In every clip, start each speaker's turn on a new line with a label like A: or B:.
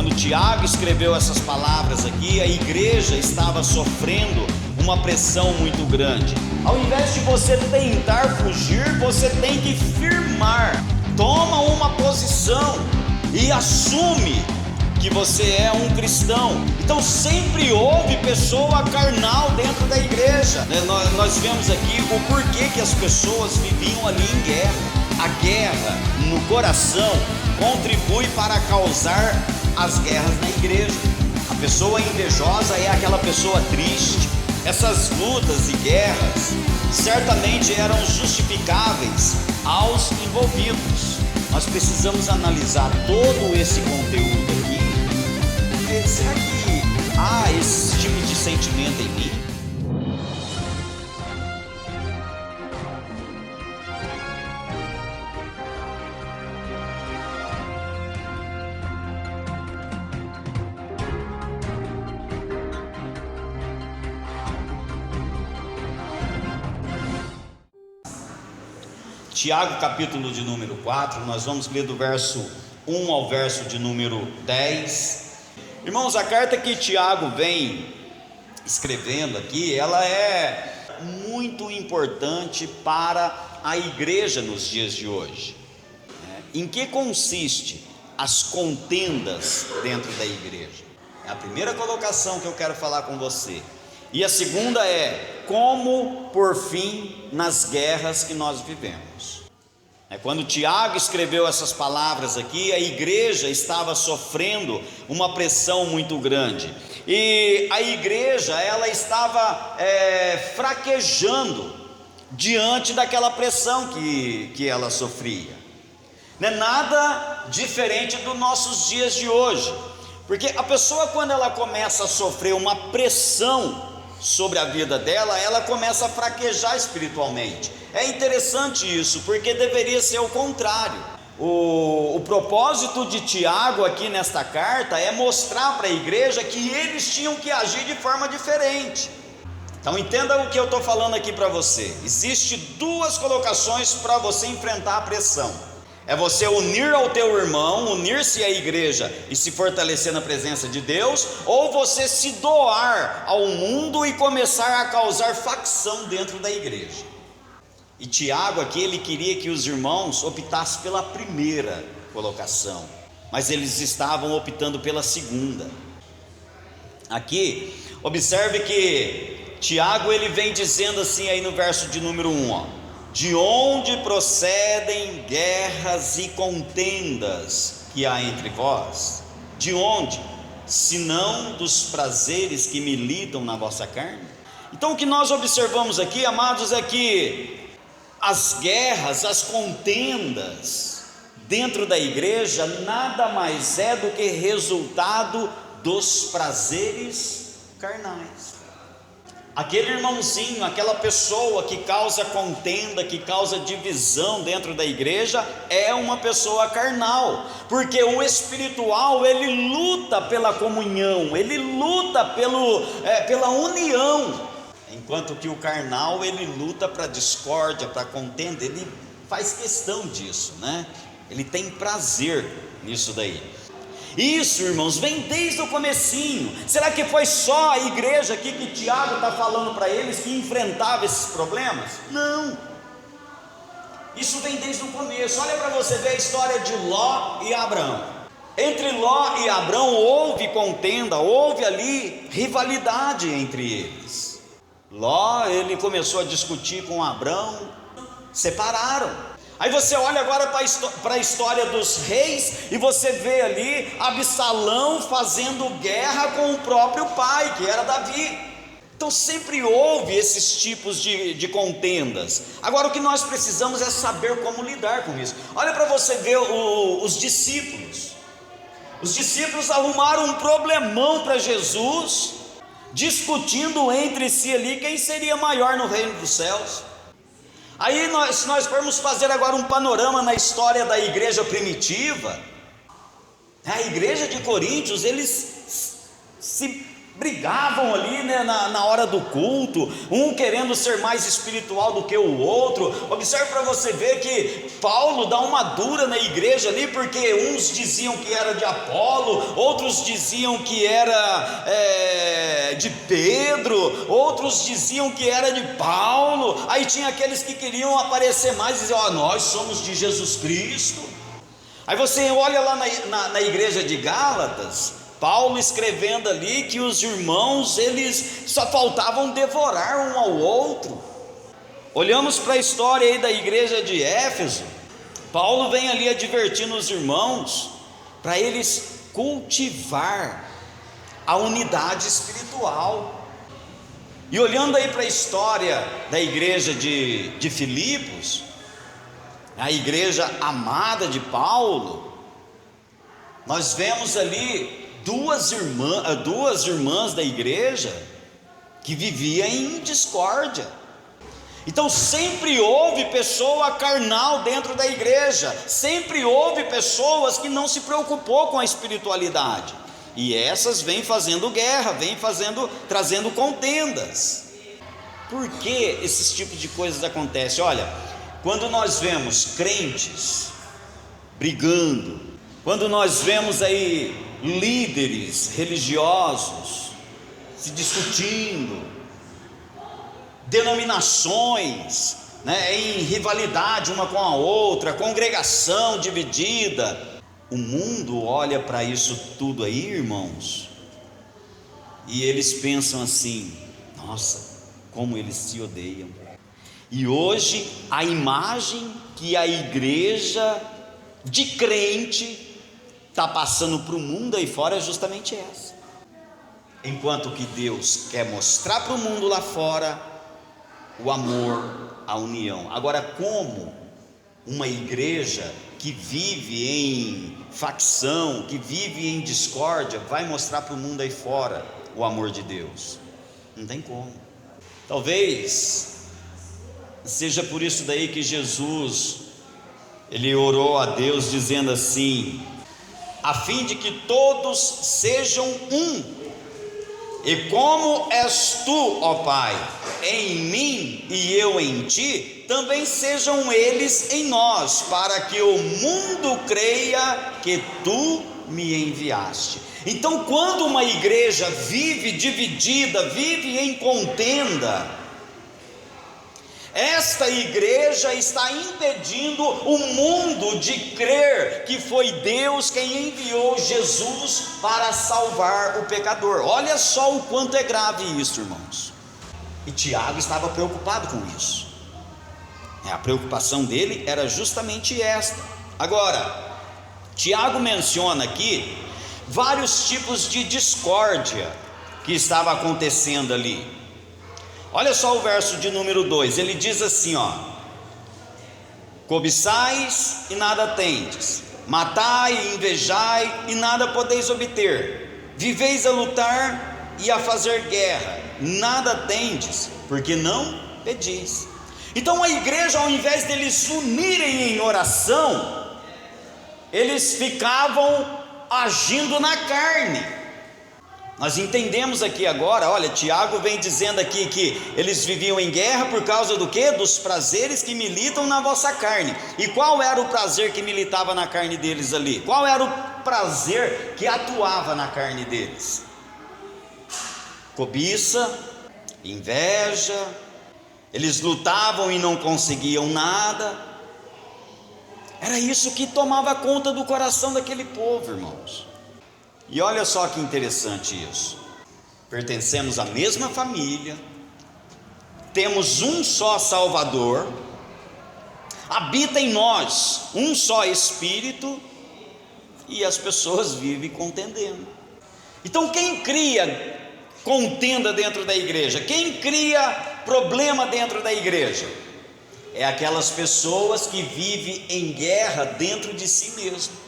A: Quando Tiago escreveu essas palavras aqui, a igreja estava sofrendo uma pressão muito grande. Ao invés de você tentar fugir, você tem que firmar. Toma uma posição e assume que você é um cristão. Então sempre houve pessoa carnal dentro da igreja, né? Nós vemos aqui o porquê que as pessoas viviam ali em guerra. A guerra no coração contribui para causar as guerras na igreja. A pessoa invejosa é aquela pessoa triste. Essas lutas e guerras certamente eram justificáveis aos envolvidos. Nós precisamos analisar todo esse conteúdo aqui. Será que há esse tipo de sentimento em mim? Tiago, capítulo de número 4, nós vamos ler do verso 1 ao verso de número 10. Irmãos, a carta que Tiago vem escrevendo aqui, ela é muito importante para a igreja nos dias de hoje. Em que consiste as contendas dentro da igreja? É a primeira colocação que eu quero falar com você. E a segunda é como pôr fim nas guerras que nós vivemos. Quando Tiago escreveu essas palavras aqui, a igreja estava sofrendo uma pressão muito grande. E a igreja, ela estava fraquejando diante daquela pressão que ela sofria. Não é nada diferente dos nossos dias de hoje. Porque a pessoa, quando ela começa a sofrer uma pressão sobre a vida dela, ela começa a fraquejar espiritualmente. É interessante isso, porque deveria ser o contrário. O propósito de Tiago aqui nesta carta é mostrar para a igreja que eles tinham que agir de forma diferente. Então entenda o que eu estou falando aqui para você. Existem duas colocações para você enfrentar a pressão. É você unir ao teu irmão, unir-se à igreja e se fortalecer na presença de Deus, ou você se doar ao mundo e começar a causar facção dentro da igreja. E Tiago aqui, ele queria que os irmãos optassem pela primeira colocação, mas eles estavam optando pela segunda. Aqui, observe que Tiago, ele vem dizendo assim aí no verso de número 1, de onde procedem guerras e contendas que há entre vós? De onde? Senão dos prazeres que militam na vossa carne? Então o que nós observamos aqui, amados, é que as guerras, as contendas dentro da igreja nada mais é do que resultado dos prazeres carnais. Aquele irmãozinho, aquela pessoa que causa contenda, que causa divisão dentro da igreja, é uma pessoa carnal, porque o espiritual, ele luta pela comunhão, ele luta pela união, enquanto que o carnal, ele luta para discórdia, para contenda, ele faz questão disso, né? Ele tem prazer nisso daí. Isso, irmãos, vem desde o comecinho. Será que foi só a igreja aqui que Tiago está falando para eles que enfrentava esses problemas? Não, isso vem desde o começo. Olha para você ver a história de Ló e Abrão. Entre Ló e Abrão houve contenda, houve ali rivalidade entre eles. Ló, ele começou a discutir com Abrão, separaram. Aí você olha agora para a história dos reis e você vê ali Absalão fazendo guerra com o próprio pai, que era Davi. Então sempre houve esses tipos de contendas. Agora o que nós precisamos é saber como lidar com isso. Olha para você ver os discípulos. Os discípulos arrumaram um problemão para Jesus, discutindo entre si ali quem seria maior no reino dos céus. Aí se nós formos fazer agora um panorama na história da igreja primitiva, a igreja de Coríntios, eles se brigavam ali, né, na hora do culto, um querendo ser mais espiritual do que o outro. Observe para você ver que Paulo dá uma dura na igreja ali, porque uns diziam que era de Apolo, outros diziam que era de Pedro, outros diziam que era de Paulo. Aí tinha aqueles que queriam aparecer mais e diziam: nós somos de Jesus Cristo. Aí você olha lá na igreja de Gálatas, Paulo escrevendo ali que os irmãos, eles só faltavam devorar um ao outro. Olhamos para a história aí da igreja de Éfeso, Paulo vem ali advertindo os irmãos para eles cultivar a unidade espiritual. E olhando aí para a história da igreja de Filipos, a igreja amada de Paulo, nós vemos ali duas irmãs da igreja que viviam em discórdia. Então sempre houve pessoa carnal dentro da igreja, sempre houve pessoas que não se preocupou com a espiritualidade, e essas vêm fazendo guerra, trazendo contendas. Por que esses tipos de coisas acontecem? Olha, quando nós vemos crentes brigando, quando nós vemos aí líderes religiosos se discutindo, denominações, em rivalidade uma com a outra, congregação dividida, o mundo olha para isso tudo aí, irmãos, e eles pensam assim: nossa, como eles se odeiam. E hoje a imagem que a igreja de crente está passando para o mundo aí fora é justamente essa. Enquanto que Deus quer mostrar para o mundo lá fora o amor, a união. Agora, como uma igreja que vive em facção, que vive em discórdia, vai mostrar para o mundo aí fora o amor de Deus? Não tem como. Talvez seja por isso daí que Jesus, ele orou a Deus dizendo assim: a fim de que todos sejam um, e como és tu, ó Pai, em mim e eu em ti, também sejam eles em nós, para que o mundo creia que tu me enviaste. Então, quando uma igreja vive dividida, vive em contenda, esta igreja está impedindo o mundo de crer que foi Deus quem enviou Jesus para salvar o pecador. Olha só o quanto é grave isso, irmãos. E Tiago estava preocupado com isso. A preocupação dele era justamente esta. Agora, Tiago menciona aqui vários tipos de discórdia que estava acontecendo ali. Olha só o verso de número 2, ele diz assim, cobiçais e nada tendes, matai e invejai e nada podeis obter, viveis a lutar e a fazer guerra, nada tendes, porque não pedis. Então a igreja, ao invés deles unirem em oração, eles ficavam agindo na carne. Nós entendemos aqui agora, olha, Tiago vem dizendo aqui que eles viviam em guerra por causa do quê? Dos prazeres que militam na vossa carne. E qual era o prazer que militava na carne deles ali? Qual era o prazer que atuava na carne deles? Cobiça, inveja, eles lutavam e não conseguiam nada. Era isso que tomava conta do coração daquele povo, irmãos. E olha só que interessante isso, pertencemos à mesma família, temos um só Salvador, habita em nós um só Espírito, e as pessoas vivem contendendo. Então quem cria contenda dentro da igreja, quem cria problema dentro da igreja, é aquelas pessoas que vivem em guerra dentro de si mesmo.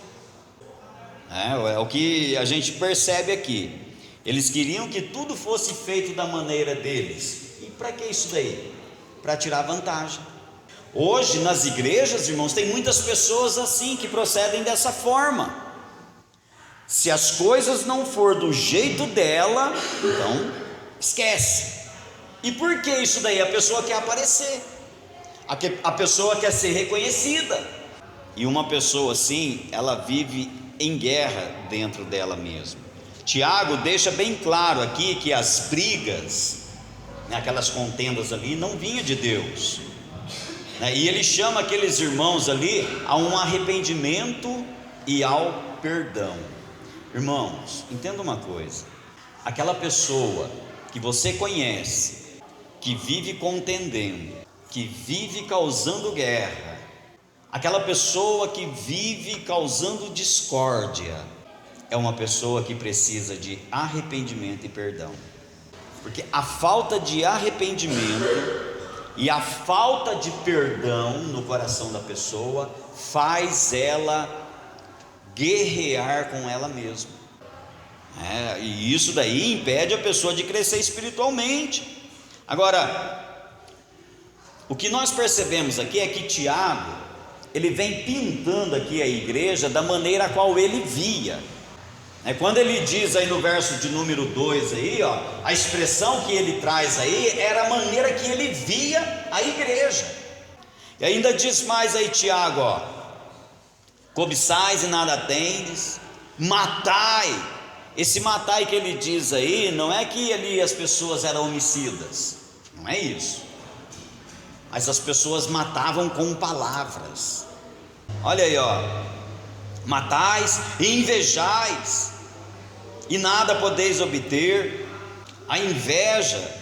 A: É o que a gente percebe aqui. Eles queriam que tudo fosse feito da maneira deles. E para que isso daí? Para tirar vantagem. Hoje nas igrejas, irmãos, tem muitas pessoas assim que procedem dessa forma. Se as coisas não for do jeito dela, então esquece. E por que isso daí? A pessoa quer aparecer, a pessoa quer ser reconhecida. E uma pessoa assim, ela vive em guerra dentro dela mesma. Tiago deixa bem claro aqui que as brigas, aquelas contendas ali, não vinha de Deus, e ele chama aqueles irmãos ali a um arrependimento e ao perdão. Irmãos, entenda uma coisa: aquela pessoa que você conhece, que vive contendendo, que vive causando guerra, aquela pessoa que vive causando discórdia, é uma pessoa que precisa de arrependimento e perdão, porque a falta de arrependimento e a falta de perdão no coração da pessoa faz ela guerrear com ela mesma, e isso daí impede a pessoa de crescer espiritualmente. Agora, o que nós percebemos aqui é que Tiago, ele vem pintando aqui a igreja da maneira a qual ele via. Quando ele diz aí no verso de número 2 aí, a expressão que ele traz aí era a maneira que ele via a igreja. E ainda diz mais aí Tiago, cobiçais e nada tendes, matai. Esse matai que ele diz aí, não é que ali as pessoas eram homicidas, não é isso, mas as pessoas matavam com palavras. Olha aí, matais e invejais, e nada podeis obter. A inveja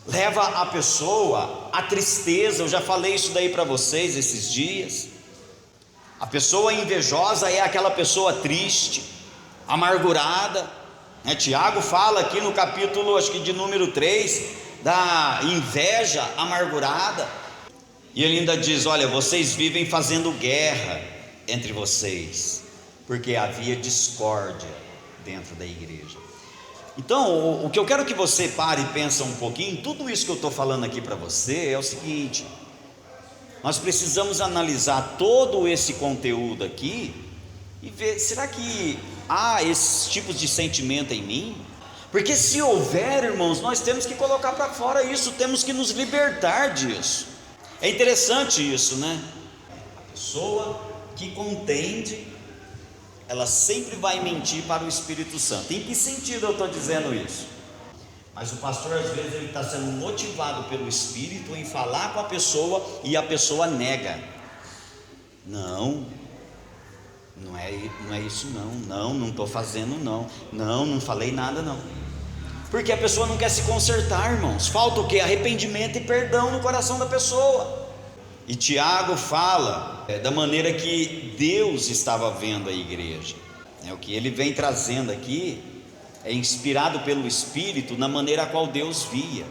A: leva a pessoa à tristeza. Eu já falei isso daí para vocês esses dias. A pessoa invejosa é aquela pessoa triste, amargurada, Tiago fala aqui no capítulo, acho que de número 3, da inveja amargurada, e ele ainda diz: olha, vocês vivem fazendo guerra entre vocês, porque havia discórdia dentro da igreja. Então, o que eu quero que você pare e pense um pouquinho, tudo isso que eu estou falando aqui para você é o seguinte: nós precisamos analisar todo esse conteúdo aqui e ver, será que há esses tipos de sentimento em mim? Porque se houver, irmãos, nós temos que colocar para fora isso, temos que nos libertar disso. É interessante isso, né? A pessoa que contende, ela sempre vai mentir para o Espírito Santo. Em que sentido eu estou dizendo isso? Mas o pastor, às vezes, ele está sendo motivado pelo Espírito em falar com a pessoa, e a pessoa nega. Não é isso não estou fazendo não falei nada não. Porque a pessoa não quer se consertar, irmãos. Falta o que? Arrependimento e perdão no coração da pessoa. E Tiago fala da maneira que Deus estava vendo a igreja. O que ele vem trazendo aqui é inspirado pelo Espírito na maneira a qual Deus via.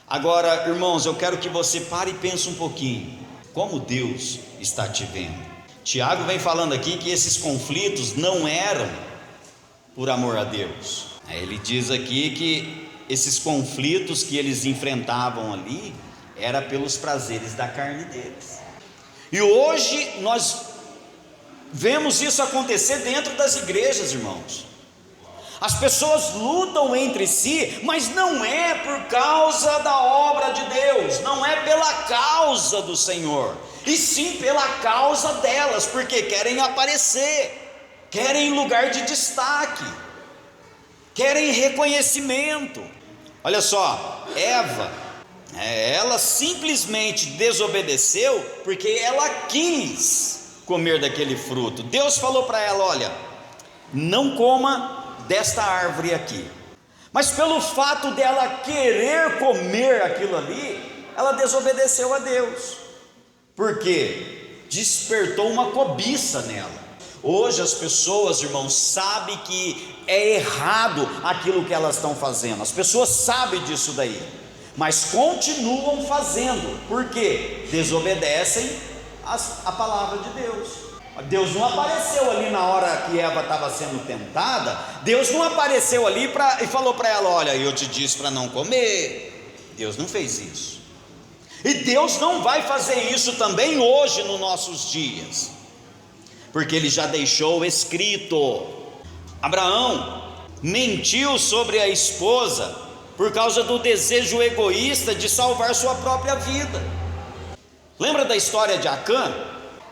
A: Agora, irmãos, eu quero que você pare e pense um pouquinho, como Deus está te vendo. Tiago vem falando aqui que esses conflitos não eram por amor a Deus. Ele diz aqui que esses conflitos que eles enfrentavam ali era pelos prazeres da carne deles. E hoje nós vemos isso acontecer dentro das igrejas, irmãos. As pessoas lutam entre si, mas não é por causa da obra de Deus, não é pela causa do Senhor, e sim pela causa delas, porque querem aparecer, querem lugar de destaque, querem reconhecimento. Olha só, Eva, ela simplesmente desobedeceu porque ela quis comer daquele fruto. Deus falou para ela: olha, não coma desta árvore aqui. Mas pelo fato dela querer comer aquilo ali, ela desobedeceu a Deus. Por quê? Despertou uma cobiça nela. Hoje as pessoas, irmãos, sabem que é errado aquilo que elas estão fazendo. As pessoas sabem disso daí, mas continuam fazendo. Por quê? Desobedecem a palavra de Deus. Deus não apareceu ali na hora que Eva estava sendo tentada. Deus não apareceu ali e falou para ela: olha, eu te disse para não comer. Deus não fez isso. E Deus não vai fazer isso também hoje nos nossos dias, porque Ele já deixou escrito. Abraão mentiu sobre a esposa por causa do desejo egoísta de salvar sua própria vida. Lembra da história de Acã?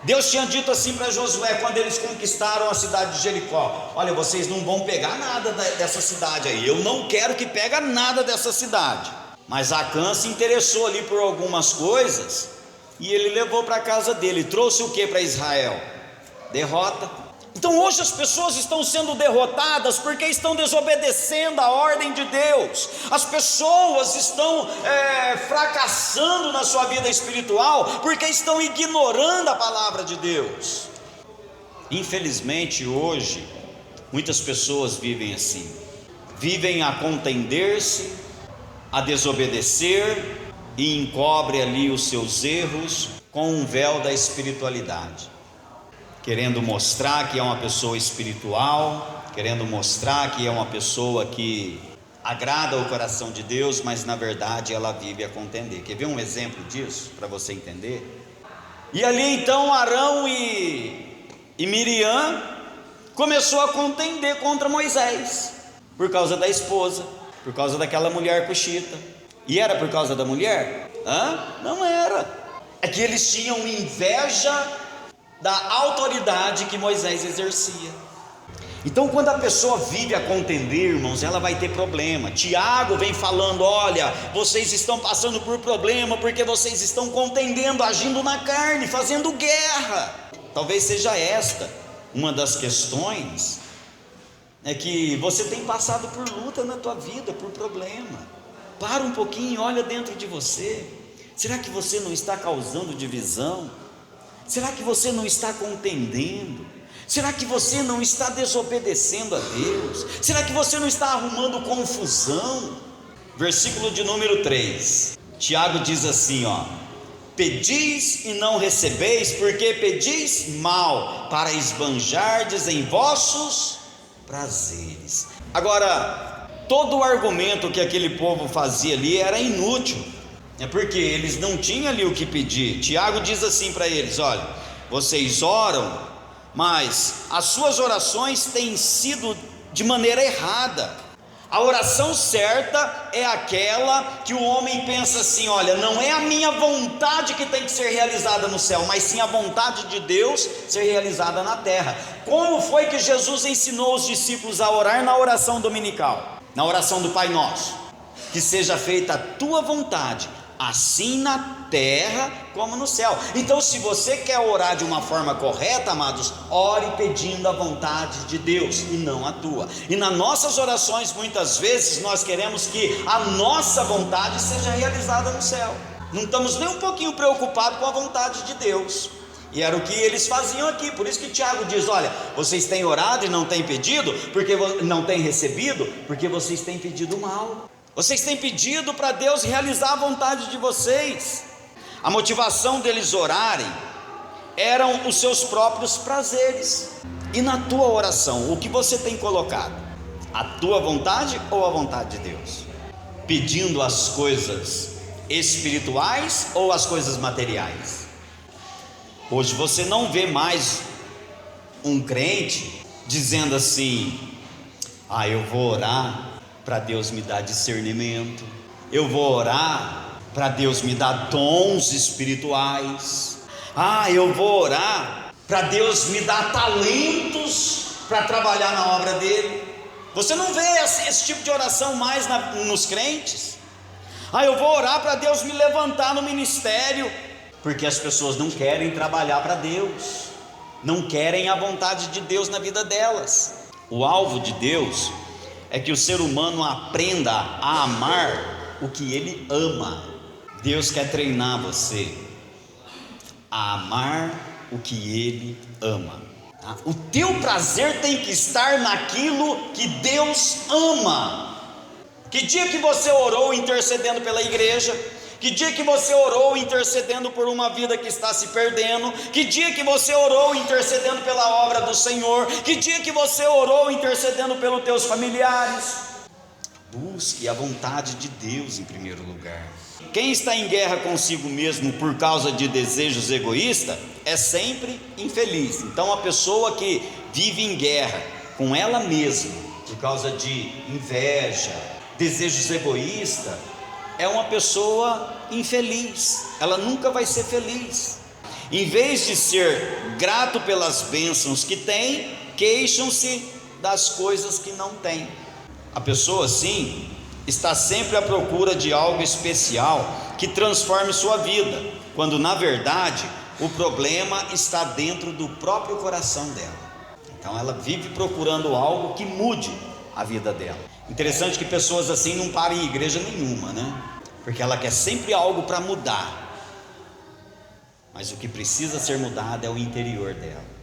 A: Deus tinha dito assim para Josué, quando eles conquistaram a cidade de Jericó: olha, vocês não vão pegar nada dessa cidade aí, eu não quero que pegue nada dessa cidade. Mas Acã se interessou ali por algumas coisas, e ele levou para a casa dele, trouxe o que para Israel? Derrota. Então hoje as pessoas estão sendo derrotadas porque estão desobedecendo a ordem de Deus. As pessoas estão fracassando na sua vida espiritual porque estão ignorando a palavra de Deus. Infelizmente hoje muitas pessoas vivem assim, vivem a contender-se, a desobedecer, e encobre ali os seus erros com um véu da espiritualidade, querendo mostrar que é uma pessoa espiritual, querendo mostrar que é uma pessoa que agrada o coração de Deus, mas na verdade ela vive a contender. Quer ver um exemplo disso para você entender? E ali então Arão e Miriam começou a contender contra Moisés, por causa da esposa, por causa daquela mulher cuxita. E era por causa da mulher? Não era. É que eles tinham inveja da autoridade que Moisés exercia. Então quando a pessoa vive a contender, irmãos, ela vai ter problema. Tiago vem falando: olha, vocês estão passando por problema porque vocês estão contendendo, agindo na carne, fazendo guerra. Talvez seja esta uma das questões, é que você tem passado por luta na tua vida, por problema. Para um pouquinho, olha dentro de você. Será que você não está causando divisão? Será que você não está contendendo? Será que você não está desobedecendo a Deus? Será que você não está arrumando confusão? Versículo de número 3, Tiago diz assim, pedis e não recebeis, porque pedis mal, para esbanjardes em vossos prazeres. Agora, todo o argumento que aquele povo fazia ali era inútil, porque eles não tinham ali o que pedir. Tiago diz assim para eles: olha, vocês oram, mas as suas orações têm sido de maneira errada. A oração certa é aquela que o homem pensa assim: olha, não é a minha vontade que tem que ser realizada no céu, mas sim a vontade de Deus ser realizada na terra. Como foi que Jesus ensinou os discípulos a orar na oração dominical? Na oração do Pai Nosso: que seja feita a tua vontade, assim na terra como no céu. Então, se você quer orar de uma forma correta, amados, ore pedindo a vontade de Deus e não a tua. E nas nossas orações, muitas vezes, nós queremos que a nossa vontade seja realizada no céu. Não estamos nem um pouquinho preocupados com a vontade de Deus. E era o que eles faziam aqui. Por isso que Tiago diz: olha, vocês têm orado e não têm pedido, porque não têm recebido, porque vocês têm pedido mal. Vocês têm pedido para Deus realizar a vontade de vocês. A motivação deles orarem eram os seus próprios prazeres. E na tua oração, o que você tem colocado? A tua vontade ou a vontade de Deus? Pedindo as coisas espirituais ou as coisas materiais? Hoje você não vê mais um crente dizendo assim: eu vou orar para Deus me dar discernimento, eu vou orar para Deus me dar dons espirituais, eu vou orar para Deus me dar talentos para trabalhar na obra dele. Você não vê esse tipo de oração mais nos crentes. Eu vou orar para Deus me levantar no ministério, porque as pessoas não querem trabalhar para Deus, não querem a vontade de Deus na vida delas. O alvo de Deus é que o ser humano aprenda a amar o que ele ama. Deus quer treinar você a amar o que ele ama. O teu prazer tem que estar naquilo que Deus ama. Que dia que você orou intercedendo pela igreja? Que dia que você orou intercedendo por uma vida que está se perdendo? Que dia que você orou intercedendo pela obra do Senhor? Que dia que você orou intercedendo pelos teus familiares? Busque a vontade de Deus em primeiro lugar. Quem está em guerra consigo mesmo por causa de desejos egoístas é sempre infeliz. Então a pessoa que vive em guerra com ela mesma, por causa de inveja, desejos egoístas, é uma pessoa infeliz, ela nunca vai ser feliz. Em vez de ser grato pelas bênçãos que tem, queixam-se das coisas que não tem. A pessoa assim está sempre à procura de algo especial que transforme sua vida, quando na verdade o problema está dentro do próprio coração dela. Então ela vive procurando algo que mude a vida dela. Interessante que pessoas assim não param em igreja nenhuma, né? Porque ela quer sempre algo para mudar, mas o que precisa ser mudado é o interior dela.